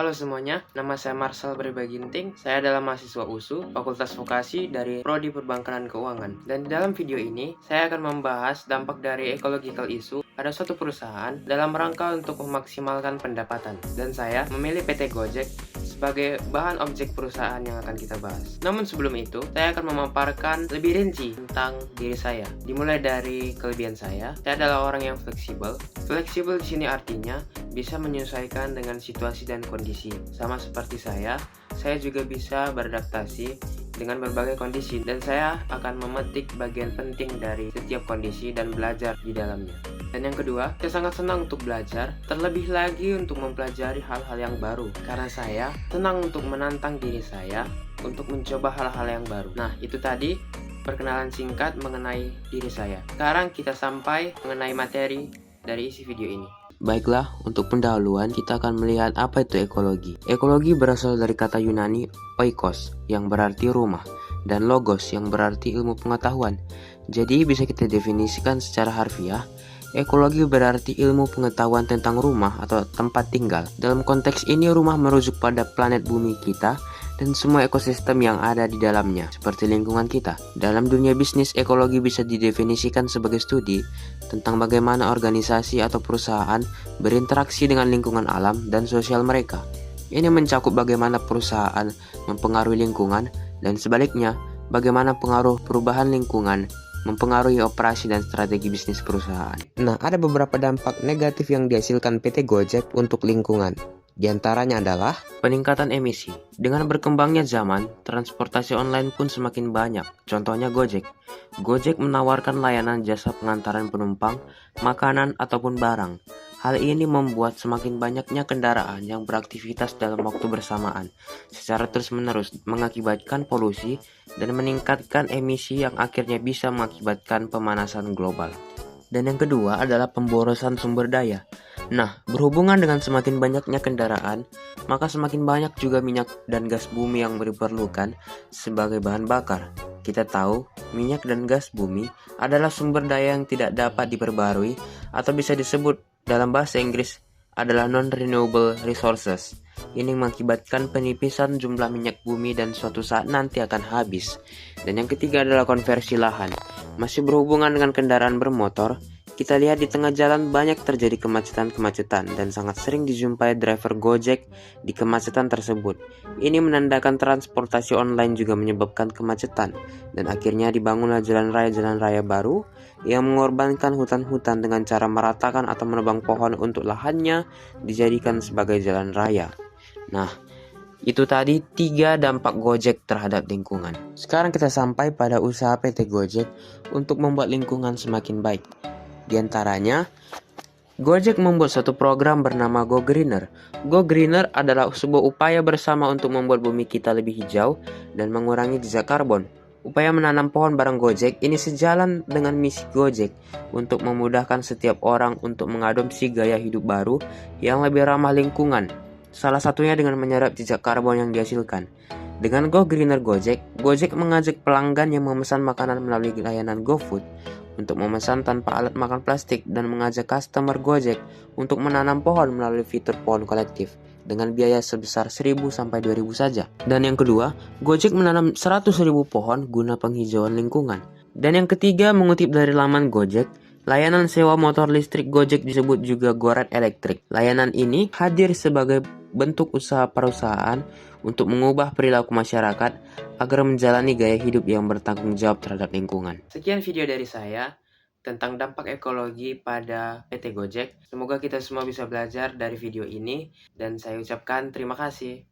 Halo semuanya, nama saya Marcel Berbaginting. Saya adalah mahasiswa USU, Fakultas Vokasi dari Prodi Perbankan dan Keuangan. Dan di dalam video ini, saya akan membahas dampak dari ecological issue pada suatu perusahaan dalam rangka untuk memaksimalkan pendapatan. Dan saya memilih PT Gojek sebagai bahan objek perusahaan yang akan kita bahas. Namun sebelum itu, saya akan memaparkan lebih rinci tentang diri saya. Dimulai dari kelebihan saya adalah orang yang fleksibel. Fleksibel di sini artinya bisa menyesuaikan dengan situasi dan kondisi. Sama seperti saya juga bisa beradaptasi dengan berbagai kondisi dan saya akan memetik bagian penting dari setiap kondisi dan belajar di dalamnya. Dan yang kedua, saya sangat senang untuk belajar, terlebih lagi untuk mempelajari hal-hal yang baru. Karena saya senang untuk menantang diri saya untuk mencoba hal-hal yang baru. Nah, itu tadi perkenalan singkat mengenai diri saya. Sekarang kita sampai mengenai materi dari isi video ini. Baiklah, untuk pendahuluan kita akan melihat apa itu ekologi. Ekologi berasal dari kata Yunani oikos yang berarti rumah dan logos yang berarti ilmu pengetahuan. Jadi bisa kita definisikan secara harfiah, ekologi berarti ilmu pengetahuan tentang rumah atau tempat tinggal. Dalam konteks ini rumah merujuk pada planet bumi kita dan semua ekosistem yang ada di dalamnya, seperti lingkungan kita. Dalam dunia bisnis, ekologi bisa didefinisikan sebagai studi tentang bagaimana organisasi atau perusahaan berinteraksi dengan lingkungan alam dan sosial mereka. Ini mencakup bagaimana perusahaan mempengaruhi lingkungan dan sebaliknya, bagaimana pengaruh perubahan lingkungan mempengaruhi operasi dan strategi bisnis perusahaan. Nah, ada beberapa dampak negatif yang dihasilkan PT Gojek untuk lingkungan. Di antaranya adalah peningkatan emisi. Dengan berkembangnya zaman, transportasi online pun semakin banyak. Contohnya Gojek. Gojek menawarkan layanan jasa pengantaran penumpang, makanan, ataupun barang. Hal ini membuat semakin banyaknya kendaraan yang beraktivitas dalam waktu bersamaan secara terus-menerus mengakibatkan polusi dan meningkatkan emisi yang akhirnya bisa mengakibatkan pemanasan global. Dan yang kedua adalah pemborosan sumber daya. Nah, berhubungan dengan semakin banyaknya kendaraan, maka semakin banyak juga minyak dan gas bumi yang diperlukan sebagai bahan bakar. Kita tahu, minyak dan gas bumi adalah sumber daya yang tidak dapat diperbarui atau bisa disebut dalam bahasa Inggris adalah non-renewable resources. Ini mengakibatkan penipisan jumlah minyak bumi dan suatu saat nanti akan habis. Dan yang ketiga adalah konversi lahan. Masih berhubungan dengan kendaraan bermotor, kita lihat di tengah jalan banyak terjadi kemacetan-kemacetan dan sangat sering dijumpai driver Gojek di kemacetan tersebut. Ini menandakan transportasi online juga menyebabkan kemacetan dan akhirnya dibangunlah jalan raya baru yang mengorbankan hutan-hutan dengan cara meratakan atau menebang pohon untuk lahannya dijadikan sebagai jalan raya. Nah, itu tadi 3 dampak Gojek terhadap lingkungan. Sekarang kita sampai pada usaha PT Gojek untuk membuat lingkungan semakin baik. Di antaranya, Gojek membuat suatu program bernama Go Greener. Go Greener adalah sebuah upaya bersama untuk membuat bumi kita lebih hijau dan mengurangi jejak karbon. Upaya menanam pohon bareng Gojek ini sejalan dengan misi Gojek untuk memudahkan setiap orang untuk mengadopsi gaya hidup baru yang lebih ramah lingkungan. Salah satunya dengan menyerap jejak karbon yang dihasilkan. Dengan Go Greener Gojek mengajak pelanggan yang memesan makanan melalui layanan GoFood untuk memesan tanpa alat makan plastik dan mengajak customer Gojek untuk menanam pohon melalui fitur pohon kolektif dengan biaya sebesar 1.000 sampai 2.000 saja. Dan yang kedua, Gojek menanam 100.000 pohon guna penghijauan lingkungan. Dan yang ketiga, mengutip dari laman Gojek, layanan sewa motor listrik Gojek disebut juga Goret Electric. Layanan ini hadir sebagai bentuk usaha perusahaan untuk mengubah perilaku masyarakat agar menjalani gaya hidup yang bertanggung jawab terhadap lingkungan. Sekian video dari saya tentang dampak ekologi pada PT Gojek. Semoga kita semua bisa belajar dari video ini dan saya ucapkan terima kasih.